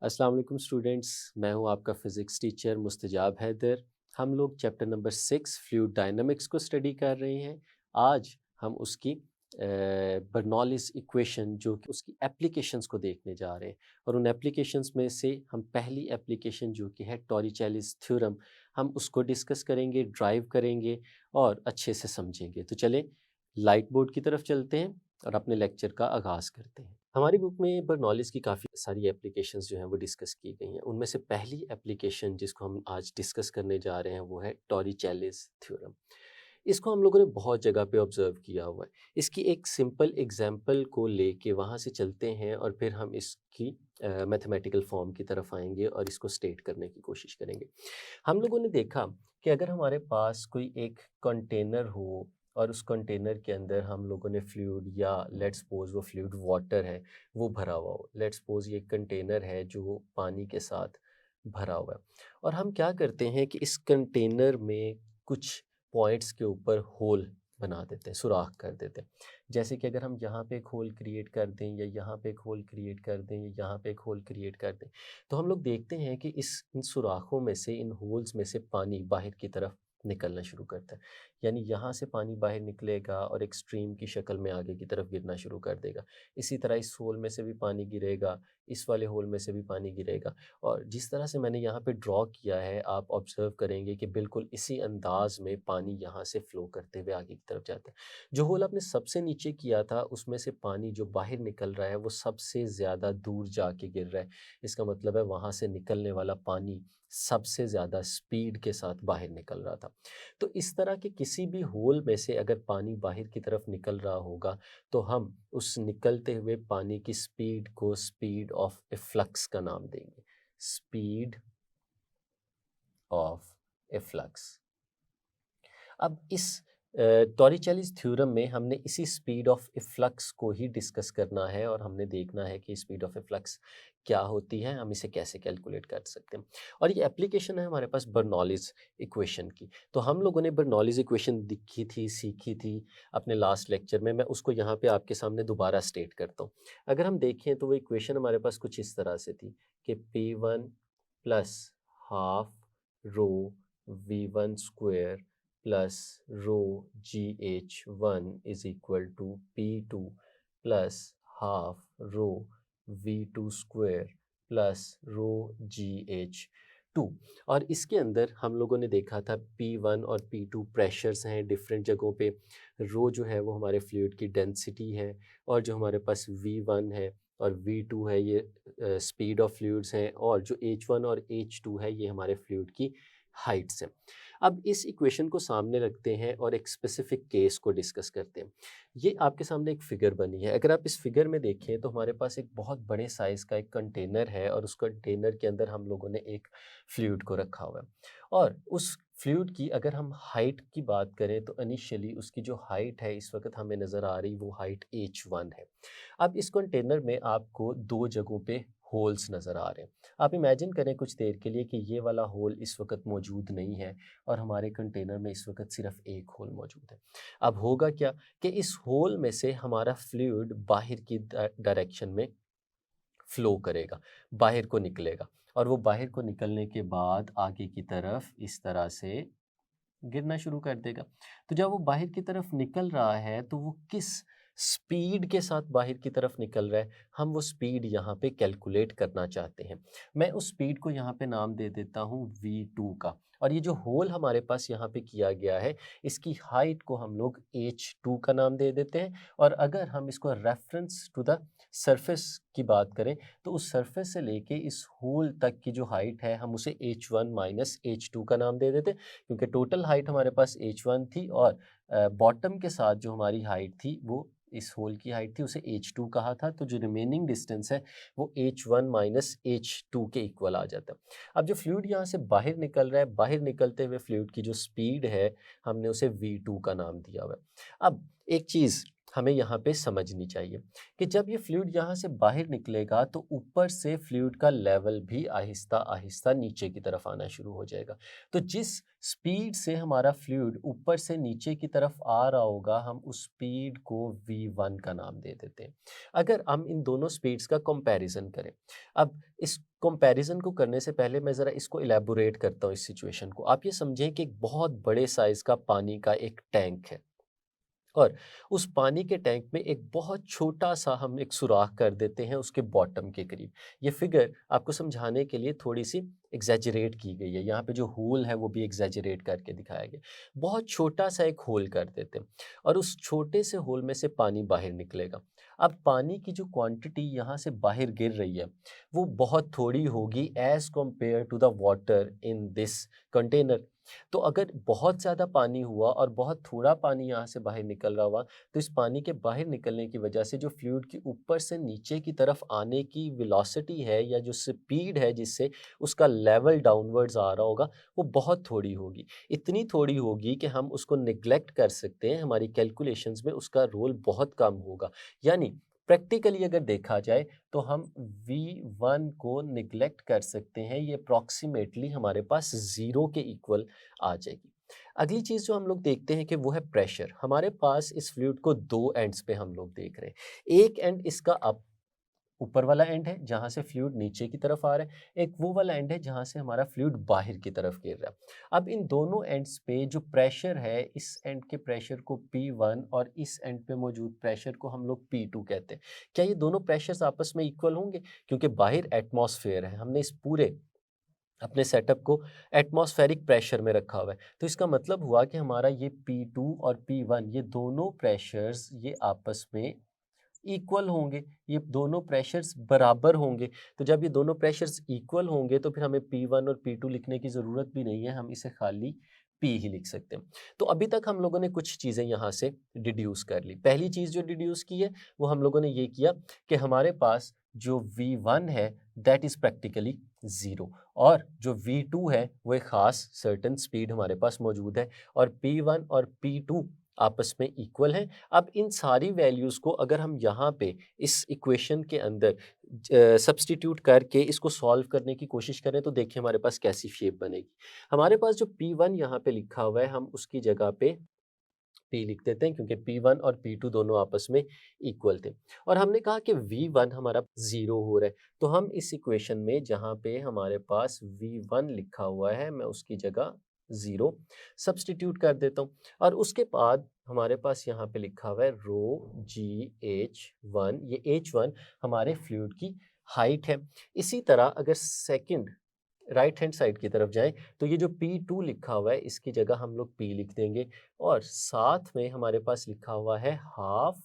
अस्सलाम वालेकुम स्टूडेंट्स, मैं हूं आपका फ़िज़िक्स टीचर मुस्तजाब हैदर। हम लोग चैप्टर नंबर 6 फ्लूइड डायनामिक्स को स्टडी कर रहे हैं। आज हम उसकी बर्नौलीज़ इक्वेशन जो कि उसकी एप्लीकेशंस को देखने जा रहे हैं और उन एप्लीकेशंस में से हम पहली एप्लीकेशन जो कि है टॉरिचेलिस थ्योरम, हम उसको डिस्कस करेंगे, ड्राइव करेंगे और अच्छे से समझेंगे। तो चलें लाइट बोर्ड की तरफ चलते हैं और अपने लेक्चर का आगाज़ करते हैं। हमारी बुक में बर्नौलीज़ की काफ़ी सारी एप्लीकेशंस जो हैं वो डिस्कस की गई हैं। उनमें से पहली एप्लीकेशन जिसको हम आज डिस्कस करने जा रहे हैं वो है टॉरिचेलिस थ्योरम। इसको हम लोगों ने बहुत जगह पे ऑब्ज़र्व किया हुआ है। इसकी एक सिंपल एग्ज़ाम्पल को लेके वहाँ से चलते हैं और फिर हम इसकी मैथमेटिकल फॉर्म की तरफ आएँगे और इसको स्टेट करने की कोशिश करेंगे। हम लोगों ने देखा कि अगर हमारे पास कोई एक कंटेनर हो और उस कंटेनर के अंदर हम लोगों ने फ्लूइड या लेट्स सपोज वो फ्लूइड वाटर है वो भरा हुआ हो, लेट्स सपोज ये कंटेनर है जो पानी के साथ भरा हुआ है और हम क्या करते हैं कि इस कंटेनर में कुछ पॉइंट्स के ऊपर होल बना देते हैं, सुराख कर देते हैं। जैसे कि अगर हम यहाँ पे एक होल क्रिएट कर दें या यहाँ पे एक होल क्रिएट कर दें या यहाँ पे एक होल क्रिएट कर दें, तो हम लोग देखते हैं कि इस इन सुराखों में से, इन होल्स में से पानी बाहर की तरफ निकलना शुरू करता है। यानी यहाँ से पानी बाहर निकलेगा और एक स्ट्रीम की शक्ल में आगे की तरफ गिरना शुरू कर देगा। इसी तरह इस होल में से भी पानी गिरेगा, इस वाले होल में से भी पानी गिरेगा और जिस तरह से मैंने यहाँ पे ड्रॉ किया है, आप ऑब्ज़र्व करेंगे कि बिल्कुल इसी अंदाज़ में पानी यहाँ से फ़्लो करते हुए आगे की तरफ जाता है। जो होल आपने सबसे नीचे किया था, उसमें से पानी जो बाहर निकल रहा है, वो सबसे ज़्यादा दूर जाके गिर रहा है। इसका मतलब है वहाँ से निकलने वाला पानी सबसे ज़्यादा स्पीड के साथ बाहर निकल रहा था। तो इस तरह के किसी भी होल में से अगर पानी बाहर की तरफ निकल रहा होगा, तो हम उस निकलते हुए पानी की स्पीड को स्पीड ऑफ एफ्लक्स का नाम देंगे। Speed of efflux. अब इस टॉरिचेलिस थ्योरम में हमने इसी स्पीड ऑफ इफ्लक्स को ही डिस्कस करना है और हमने देखना है कि स्पीड ऑफ इफ्लक्स क्या होती है, हम इसे कैसे कैलकुलेट कर सकते हैं। और ये एप्लीकेशन है हमारे पास बर्नौलीज़ इक्वेशन की। तो हम लोगों ने बर्नौलीज़ इक्वेशन दिखी थी, सीखी थी अपने लास्ट लेक्चर में। मैं उसको यहाँ पे आपके सामने दोबारा स्टेट करता हूँ। अगर हम देखें तो वो इक्वेशन हमारे पास कुछ इस तरह से थी कि P1 plus half rho V1 square plus rho g h one is equal to P2 plus half rho V2 square plus rho g h two. और इसके अंदर हम लोगों ने देखा था P1 और P2 प्रेशर्स हैं डिफरेंट जगहों पे। रो जो है वो हमारे फ्लूइड की डेंसिटी है और जो हमारे पास V1 है और V2 है ये स्पीड ऑफ फ्लूइड्स हैं और जो H1 और H2 है ये हमारे फ्लूइड की हाइट्स हैं। अब इस इक्वेशन को सामने रखते हैं और एक स्पेसिफिक केस को डिस्कस करते हैं। ये आपके सामने एक फिगर बनी है। अगर आप इस फिगर में देखें तो हमारे पास एक बहुत बड़े साइज़ का एक कंटेनर है और उस कंटेनर के अंदर हम लोगों ने एक फ्लूइड को रखा हुआ है और उस फ्लूइड की अगर हम हाइट की बात करें तो इनिशियली उसकी जो हाइट है इस वक़्त हमें नज़र आ रही वो हाइट h1 है। अब इस कंटेनर में आपको 2 जगहों पे होल्स नज़र आ रहे हैं। आप इमेजिन करें कुछ देर के लिए कि ये वाला होल इस वक़्त मौजूद नहीं है और हमारे कंटेनर में इस वक़्त सिर्फ़ एक होल मौजूद है। अब होगा क्या कि इस होल में से हमारा फ्लूइड बाहर की डायरेक्शन में फ़्लो करेगा, बाहर को निकलेगा और वो बाहर को निकलने के बाद आगे की तरफ इस तरह से गिरना शुरू कर देगा। तो जब वो बाहर की तरफ निकल रहा है तो वो किस स्पीड के साथ बाहर की तरफ निकल रहा है, हम वो स्पीड यहाँ पे कैलकुलेट करना चाहते हैं। मैं उस स्पीड को यहाँ पे नाम दे देता हूँ v2 का और ये जो होल हमारे पास यहाँ पे किया गया है, इसकी हाइट को हम लोग h2 का नाम दे देते हैं और अगर हम इसको रेफरेंस टू द सरफेस की बात करें, तो उस सरफेस से लेके इस होल तक की जो हाइट है, हम उसे h1 माइनस h2 का नाम दे देते हैं। क्योंकि टोटल हाइट हमारे पास h1 थी और बॉटम के साथ जो हमारी हाइट थी वो इस होल की हाइट थी, उसे h2 कहा था। तो जो रिमेनिंग डिस्टेंस है वो h1 माइनस h2 के इक्वल आ जाता है। अब जो फ्लूइड यहाँ से बाहर निकल रहा है, बाहर निकलते हुए फ्लूइड की जो स्पीड है हमने उसे v2 का नाम दिया हुआ है। अब एक चीज़ हमें यहाँ पे समझनी चाहिए कि जब ये फ्लूइड यहाँ से बाहर निकलेगा तो ऊपर से फ्लूइड का लेवल भी आहिस्ता आहिस्ता नीचे की तरफ आना शुरू हो जाएगा। तो जिस स्पीड से हमारा फ्लूइड ऊपर से नीचे की तरफ आ रहा होगा, हम उस स्पीड को v1 का नाम दे देते हैं। अगर हम इन दोनों स्पीड्स का कंपैरिजन करें, अब इस कंपैरिजन को करने से पहले मैं ज़रा इसको इलैबोरेट करता हूँ इस सिचुएशन को। आप ये समझें कि एक बहुत बड़े साइज़ का पानी का एक टैंक है और उस पानी के टैंक में एक बहुत छोटा-सा हम एक सुराख कर देते हैं उसके बॉटम के करीब। ये फिगर आपको समझाने के लिए थोड़ी-सी एक्ज़ैजरेट की गई है। यहाँ पे जो होल है वो भी एक्ज़ैजरेट करके दिखाया गया। बहुत छोटा-सा एक होल कर देते हैं और उस छोटे से होल में से पानी बाहर निकलेगा। अब पानी की जो क्वांटिटी यहाँ से बाहर गिर रही है, वो बहुत थोड़ी होगी as compare to the water in this container. तो अगर बहुत ज़्यादा पानी हुआ और बहुत थोड़ा पानी यहाँ से बाहर निकल रहा हुआ, तो इस पानी के बाहर निकलने की वजह से जो फ्लूइड की ऊपर से नीचे की तरफ आने की वेलोसिटी है या जो स्पीड है जिससे उसका लेवल डाउनवर्ड्स आ रहा होगा, वो बहुत थोड़ी होगी। इतनी थोड़ी होगी कि हम उसको नेग्लेक्ट कर सकते हैं, हमारी कैलकुलेशंस में उसका रोल बहुत कम होगा। यानी प्रैक्टिकली अगर देखा जाए तो हम V1 को निग्लेक्ट कर सकते हैं, ये अप्रॉक्सीमेटली हमारे पास ज़ीरो के इक्वल आ जाएगी। अगली चीज़ जो हम लोग देखते हैं कि वो है प्रेशर। हमारे पास इस फ्लूइड को 2 एंड्स पे हम लोग देख रहे हैं। एक एंड इसका ऊपर वाला एंड है जहाँ से फ्लूइड नीचे की तरफ आ रहा है, एक वो वाला एंड है जहाँ से हमारा फ्लूइड बाहर की तरफ गिर रहा है। अब इन दोनों एंड्स पे जो प्रेशर है, इस एंड के प्रेशर को P1 और इस एंड पे मौजूद प्रेशर को हम लोग P2 कहते हैं। क्या ये दोनों प्रेशर्स आपस में इक्वल होंगे? क्योंकि बाहर एटमॉस्फेयर है, हमने इस पूरे अपने सेटअप को एटमॉस्फेरिक प्रेशर में रखा हुआ है। तो इसका मतलब हुआ कि हमारा ये P2 और P1 ये दोनों प्रेशर्स ये आपस में इक्वल होंगे, ये दोनों प्रेशर्स बराबर होंगे। तो जब ये दोनों प्रेशर्स इक्वल होंगे तो फिर हमें P1 और P2 लिखने की ज़रूरत भी नहीं है, हम इसे खाली P ही लिख सकते हैं। तो अभी तक हम लोगों ने कुछ चीज़ें यहाँ से डिड्यूस कर ली। पहली चीज़ जो डिड्यूस की है वो हम लोगों ने ये किया कि हमारे पास जो V1 है दैट इज़ प्रैक्टिकली ज़ीरो और जो V2 है वो एक ख़ास सर्टेन स्पीड हमारे पास मौजूद है और P1 और P2 आपस में इक्वल हैं। अब इन सारी वैल्यूज़ को अगर हम यहाँ पे इस इक्वेशन के अंदर सब्स्टिट्यूट करके इसको सॉल्व करने की कोशिश करें तो देखिए हमारे पास कैसी शेप बनेगी। हमारे पास जो P1 यहाँ पे लिखा हुआ है हम उसकी जगह पे P लिख देते हैं क्योंकि P1 और P2 दोनों आपस में इक्वल थे और हमने कहा कि V1 हमारा ज़ीरो हो रहा है। तो हम इस इक्वेशन में जहाँ पे हमारे पास V1 लिखा हुआ है मैं उसकी जगह ज़ीरो सब्स्टिट्यूट कर देता हूँ और उसके बाद हमारे पास यहाँ पे लिखा हुआ है रो जी एच वन, ये H1 हमारे फ्लूइड की हाइट है। इसी तरह अगर सेकंड राइट हैंड साइड की तरफ जाएं तो ये जो P2 लिखा हुआ है इसकी जगह हम लोग P लिख देंगे और साथ में हमारे पास लिखा हुआ है हाफ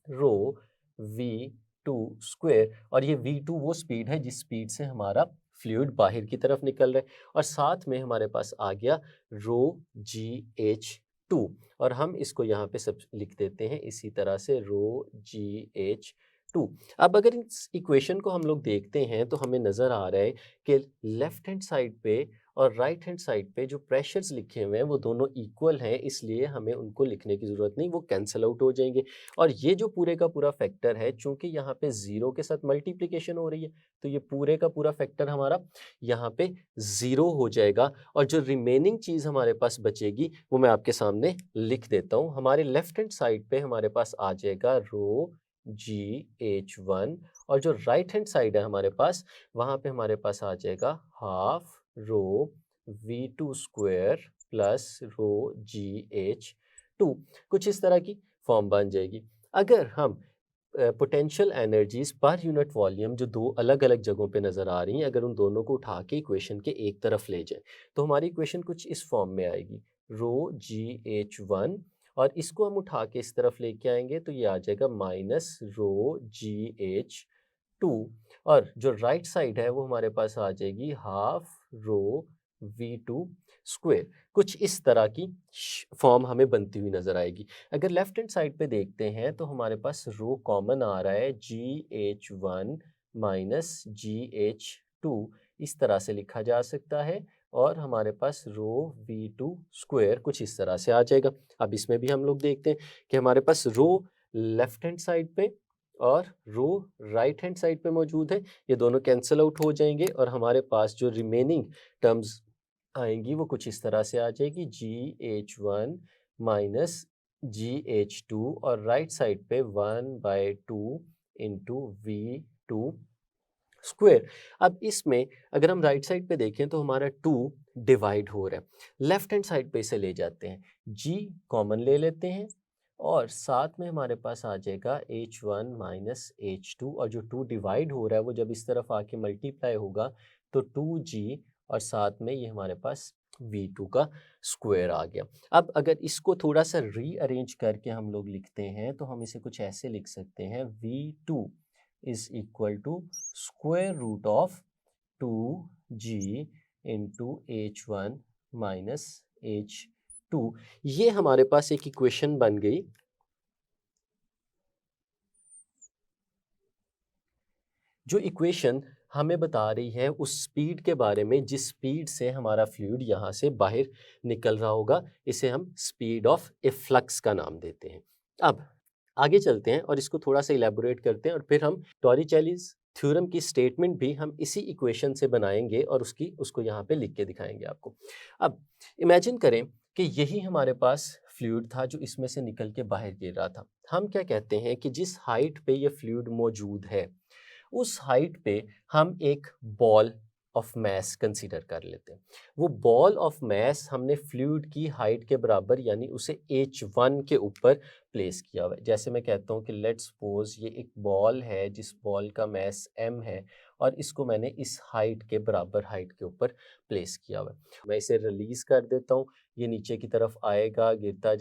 रो V2 स्क्वायर और ये V2 वो स्पीड है जिस स्पीड से हमारा फ्लूइड बाहर की तरफ निकल रहा है और साथ में हमारे पास आ गया रो GH2 और हम इसको यहाँ पे सब लिख देते हैं इसी तरह से रो GH2। अब अगर इस इक्वेशन को हम लोग देखते हैं तो हमें नज़र आ रहा है कि लेफ्ट हैंड साइड पे और राइट हैंड साइड पे जो प्रेशर्स लिखे हुए हैं वो दोनों इक्वल हैं, इसलिए हमें उनको लिखने की ज़रूरत नहीं, वो कैंसल आउट हो जाएंगे और ये जो पूरे का पूरा फैक्टर है चूंकि यहाँ पे ज़ीरो के साथ मल्टीप्लिकेशन हो रही है तो ये पूरे का पूरा फैक्टर हमारा यहाँ पे ज़ीरो हो जाएगा और जो रिमेनिंग चीज़ हमारे पास बचेगी वो मैं आपके सामने लिख देता हूँ। हमारे लेफ्ट हैंड साइड पे हमारे पास आ जाएगा रो GH1 और जो राइट हैंड साइड है हमारे पास वहाँ पे हमारे पास आ जाएगा half rho V2 square plus रो GH2। कुछ इस तरह की फॉर्म बन जाएगी। अगर हम potential energies per unit volume जो दो अलग अलग जगहों पे नज़र आ रही हैं अगर उन दोनों को उठा के इक्वेशन के एक तरफ ले जाएं तो हमारी इक्वेशन कुछ इस फॉर्म में आएगी रो GH1 और इसको हम उठा के इस तरफ लेके आएंगे तो ये आ जाएगा माइनस रो GH2 और जो राइट साइड है वो हमारे पास आ जाएगी हाफ रो V2 स्क्वायर। कुछ इस तरह की फॉर्म हमें बनती हुई नजर आएगी। अगर लेफ्ट हैंड साइड पे देखते हैं तो हमारे पास रो कॉमन आ रहा है GH1 माइनस GH2 इस तरह से लिखा जा सकता है और हमारे पास रो V2 स्क्वायर कुछ इस तरह से आ जाएगा। अब इसमें भी हम लोग देखते हैं कि हमारे पास रो लेफ्ट हैंड साइड पे और रो राइट हैंड साइड पे मौजूद है, ये दोनों कैंसिल आउट हो जाएंगे और हमारे पास जो रिमेनिंग टर्म्स आएंगी वो कुछ इस तरह से आ जाएगी GH1 माइनस GH2 और राइट साइड पे 1/2 इंटू V2 स्क्वायर। अब इसमें अगर हम राइट साइड पे देखें तो हमारा 2 डिवाइड हो रहा है, लेफ्ट हैंड साइड पे इसे ले जाते हैं, g कॉमन ले लेते हैं और साथ में हमारे पास आ जाएगा h1 माइनस h2, और जो 2 डिवाइड हो रहा है वो जब इस तरफ आके मल्टीप्लाई होगा तो 2g, और साथ में ये हमारे पास v2 का स्क्वायर आ गया। अब अगर इसको थोड़ा सा रीअरेंज करके हम लोग लिखते हैं तो हम इसे कुछ ऐसे लिख सकते हैं, v2 is equal to square root of 2g into h1 minus h2। ये हमारे पास एक इक्वेशन बन गई। जो इक्वेशन हमें बता रही है उस स्पीड के बारे में जिस स्पीड से हमारा फ्लूइड यहाँ से बाहर निकल रहा होगा, इसे हम स्पीड ऑफ इफ्लक्स का नाम देते हैं। अब आगे चलते हैं और इसको थोड़ा सा इलेबोरेट करते हैं और फिर हम टॉरिचेलीज थ्योरम की स्टेटमेंट भी हम इसी इक्वेशन से बनाएंगे और उसको यहाँ पे लिख के दिखाएंगे आपको। अब इमेजिन करें कि यही हमारे पास फ्लूइड था जो इसमें से निकल के बाहर गिर रहा था। हम क्या कहते हैं कि जिस हाइट पे ये फ्लूइड मौजूद है उस हाइट पे हम एक बॉल ऑफ मैस कंसीडर कर लेते हैं। वो बॉल ऑफ मैस हमने फ्लूइड की हाइट के बराबर यानी उसे h1 के ऊपर प्लेस किया हुआ है। जैसे मैं कहता हूँ कि लेट्स सपोज ये एक बॉल है जिस बॉल का मैस m है और इसको मैंने इस हाइट के बराबर हाइट के ऊपर प्लेस किया हुआ है। मैं इसे रिलीज कर देता हूँ, ये नीचे की तरफ आएगा, गिरता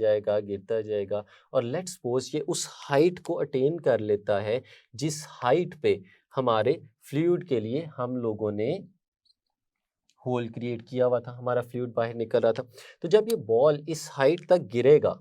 जाएगा और लेट्स सपोज ये उस हाइट को अटेन कर लेता है जिस हाइट पे हमारे फ्लूइड के लिए हम लोगों ने होल क्रिएट किया हुआ था, हमारा फ्लूइड बाहर निकल रहा था। तो जब ये बॉल इस हाइट तक गिरेगा,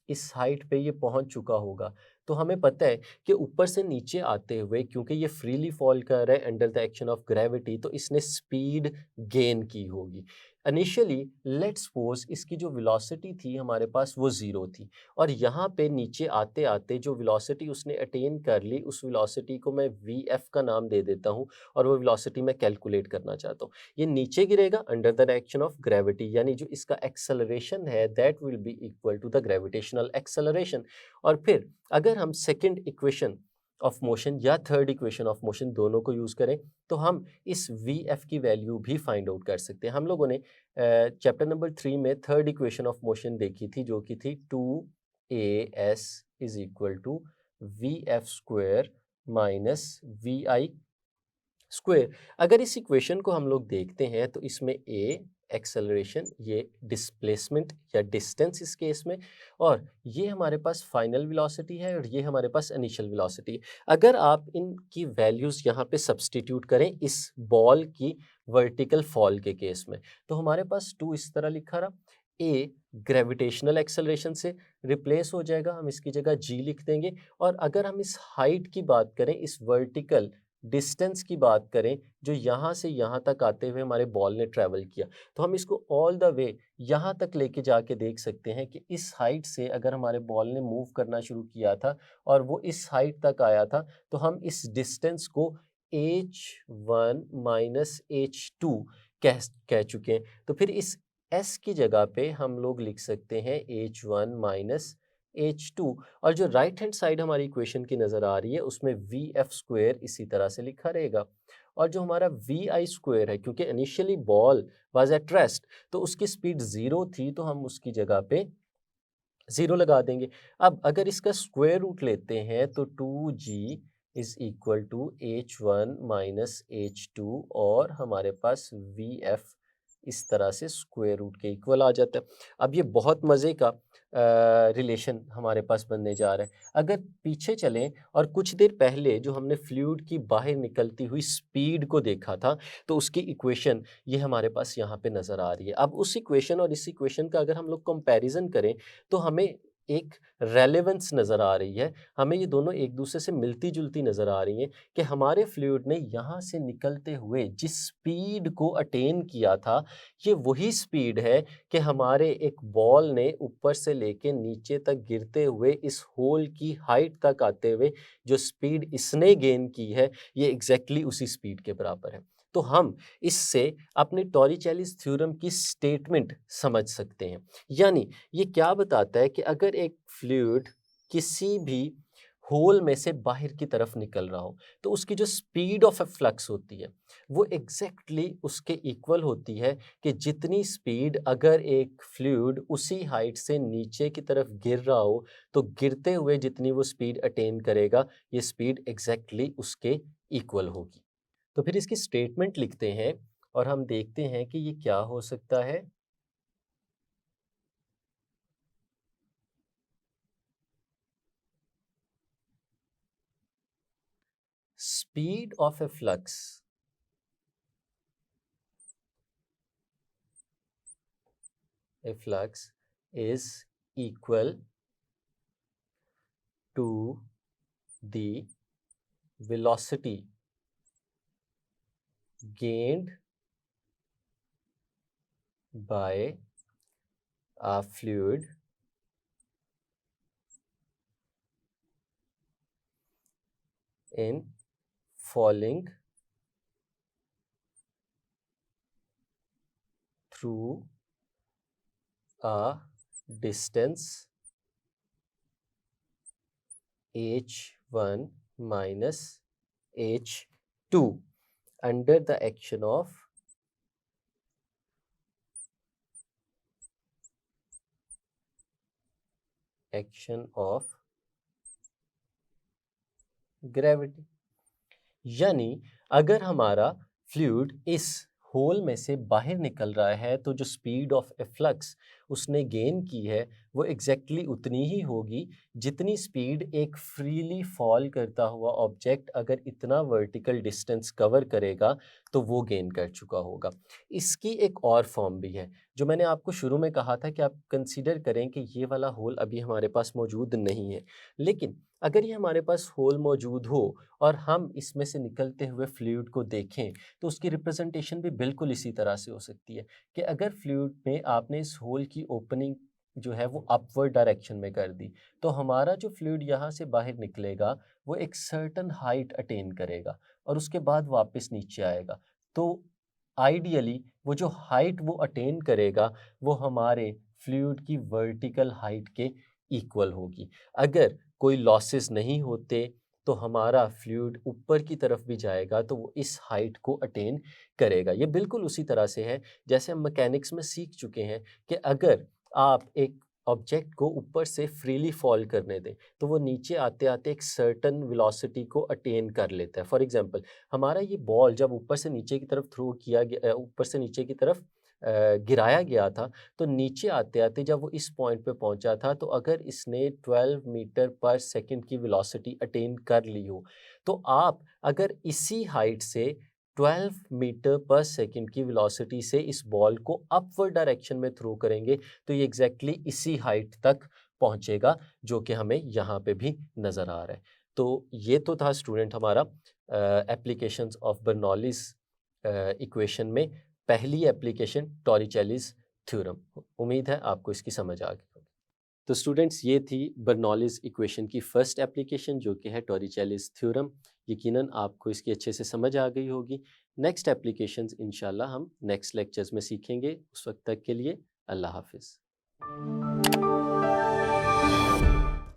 इस हाइट पे ये पहुंच चुका होगा, तो हमें पता है कि ऊपर से नीचे आते हुए क्योंकि ये फ्रीली फॉल कर रहा है under the action of gravity, तो इसने स्पीड गेन की होगी। इनिशियली लेट्स सपोज इसकी जो वेलोसिटी थी हमारे पास वो ज़ीरो थी और यहाँ पे नीचे आते आते जो वेलोसिटी उसने अटेन कर ली उस वेलोसिटी को मैं वी एफ का नाम दे देता हूँ और वो वेलोसिटी मैं कैलकुलेट करना चाहता हूँ। ये नीचे गिरेगा under the action of gravity, यानी जो इसका एक्सेलरेशन है that will be equal to the gravitational acceleration. और फिर अगर हम सेकंड इक्वेशन ऑफ मोशन या थर्ड इक्वेशन ऑफ मोशन दोनों को यूज़ करें तो हम इस वी एफ की वैल्यू भी फाइंड आउट कर सकते हैं। हम लोगों ने चैप्टर नंबर 3 में थर्ड इक्वेशन ऑफ मोशन देखी थी जो कि थी 2as is equal to v f square minus v i square. अगर इस इक्वेशन को हम लोग देखते हैं तो इसमें a एक्सेलरेशन, ये डिस्प्लेसमेंट या डिस्टेंस इस केस में, और ये हमारे पास फाइनल वेलोसिटी है और ये हमारे पास इनिशियल वेलोसिटी। अगर आप इनकी वैल्यूज़ यहाँ पे सब्स्टिट्यूट करें इस बॉल की वर्टिकल फॉल के केस में तो हमारे पास 2 इस तरह लिखा रहा, a ग्रेविटेशनल एक्सेलरेशन से रिप्लेस हो जाएगा, हम इसकी जगह g लिख देंगे। और अगर हम इस हाइट की बात करें, इस वर्टिकल डिस्टेंस की बात करें जो यहाँ से यहाँ तक आते हुए हमारे बॉल ने ट्रैवल किया, तो हम इसको ऑल द वे यहाँ तक लेके जाके देख सकते हैं कि इस हाइट से अगर हमारे बॉल ने मूव करना शुरू किया था और वो इस हाइट तक आया था तो हम इस डिस्टेंस को h1 माइनस h2 कह चुके हैं। तो फिर इस s की जगह पे हम लोग लिख सकते हैं h1 माइनस h2, और जो राइट हैंड साइड हमारी इक्वेशन की नज़र आ रही है उसमें वी एफ स्क्वायर इसी तरह से लिखा रहेगा। और जो हमारा वी आई स्क्वायर है, क्योंकि initially ball was at rest तो उसकी स्पीड ज़ीरो थी तो हम उसकी जगह पे ज़ीरो लगा देंगे। अब अगर इसका स्क्वायर रूट लेते हैं तो 2g is equal to h1 minus h2 और हमारे पास वी एफ इस तरह से स्क्वायर रूट के इक्वल आ जाता है। अब ये बहुत मज़े का रिलेशन हमारे पास बनने जा रहा है। अगर पीछे चलें और कुछ देर पहले जो हमने फ्लूइड की बाहर निकलती हुई स्पीड को देखा था तो उसकी इक्वेशन ये हमारे पास यहाँ पे नज़र आ रही है। अब उस इक्वेशन और इस इक्वेशन का अगर हम लोग कंपैरिजन करें तो हमें एक रेलेवेंस नज़र आ रही है, हमें ये दोनों एक दूसरे से मिलती जुलती नज़र आ रही हैं कि हमारे फ्लूइड ने यहाँ से निकलते हुए जिस स्पीड को अटेन किया था ये वही स्पीड है कि हमारे एक बॉल ने ऊपर से लेके नीचे तक गिरते हुए इस होल की हाइट तक आते हुए जो स्पीड इसने गेन की है ये एग्जैक्टली उसी स्पीड के बराबर है। तो हम इससे अपने टॉरिचेलिस थ्योरम की स्टेटमेंट समझ सकते हैं। यानी ये क्या बताता है कि अगर एक फ्लूइड किसी भी होल में से बाहर की तरफ निकल रहा हो, तो उसकी जो स्पीड ऑफ फ्लक्स होती है वो एग्जैक्टली उसके इक्वल होती है कि जितनी स्पीड अगर एक फ्लूइड उसी हाइट से नीचे की तरफ गिर रहा हो, तो गिरते हुए जितनी वो स्पीड अटेन करेगा, ये स्पीड एग्जैक्टली उसके इक्वल होगी। तो फिर इसकी स्टेटमेंट लिखते हैं और हम देखते हैं कि ये क्या हो सकता है। Speed of a flux is equal to the velocity gained by a fluid in falling through a distance h1 minus h2 under the action of gravity. यानी अगर हमारा फ्लूइड इस होल में से बाहर निकल रहा है, तो जो स्पीड ऑफ ए फ्लक्स उसने गेन की है वो एग्जैक्टली उतनी ही होगी जितनी स्पीड एक फ्रीली फॉल करता हुआ ऑब्जेक्ट अगर इतना वर्टिकल डिस्टेंस कवर करेगा तो वो गेन कर चुका होगा। इसकी एक और फॉर्म भी है जो मैंने आपको शुरू में कहा था कि आप कंसीडर करें कि ये वाला होल अभी हमारे पास मौजूद नहीं है, लेकिन अगर ये हमारे पास होल मौजूद हो और हम इसमें से निकलते हुए फ्लूइड को देखें, तो उसकी रिप्रेजेंटेशन भी बिल्कुल इसी तरह से हो सकती है कि अगर फ्लूइड में आपने इस होल की ओपनिंग जो है वो अपवर्ड डायरेक्शन में कर दी, तो हमारा जो फ्लूइड यहाँ से बाहर निकलेगा वो एक सर्टन हाइट अटेन करेगा और उसके बाद वापस नीचे आएगा। तो आइडियली वो जो हाइट वो अटेन करेगा वो हमारे फ्लूइड की वर्टिकल हाइट के इक्वल होगी। अगर कोई लॉसेस नहीं होते तो हमारा फ्लूइड ऊपर की तरफ भी जाएगा तो वो इस हाइट को अटेन करेगा। ये बिल्कुल उसी तरह से है जैसे हम मैकेनिक्स में सीख चुके हैं कि अगर आप एक ऑब्जेक्ट को ऊपर से फ्रीली फॉल करने दें तो वो नीचे आते आते एक सर्टन वेलोसिटी को अटेन कर लेता है। फॉर एग्जांपल, हमारा ये बॉल जब ऊपर से नीचे की तरफ थ्रो किया गया, ऊपर से नीचे की तरफ गिराया गया था, तो नीचे आते-आते जब वो इस पॉइंट पे पहुंचा था, तो अगर इसने 12 मीटर पर सेकंड की वेलोसिटी अटेन कर ली हो, तो आप अगर इसी हाइट से 12 मीटर पर सेकंड की वेलोसिटी से इस बॉल को अपवर्ड डायरेक्शन में थ्रो करेंगे, तो ये एग्जैक्टली इसी हाइट तक पहुंचेगा जो कि हमें यहाँ पे भी नज़र आ रहा है। तो ये तो था स्टूडेंट हमारा एप्लीकेशंस ऑफ बर्नौलीज़ इक्वेशन में पहली एप्लीकेशन टॉरिचेलीज़ थ्योरम। उम्मीद है आपको इसकी समझ आ गई होगी। तो स्टूडेंट्स, ये थी बर्नौलीज़ इक्वेशन की फर्स्ट एप्लीकेशन जो कि है टॉरिचेलीज़ थ्योरम। यकीनन आपको इसकी अच्छे से समझ आ गई होगी। नेक्स्ट एप्लीकेशंस इंशाल्लाह हम नेक्स्ट लेक्चर्स में सीखेंगे। उस वक्त तक के लिए अल्लाह हाफ़िज़।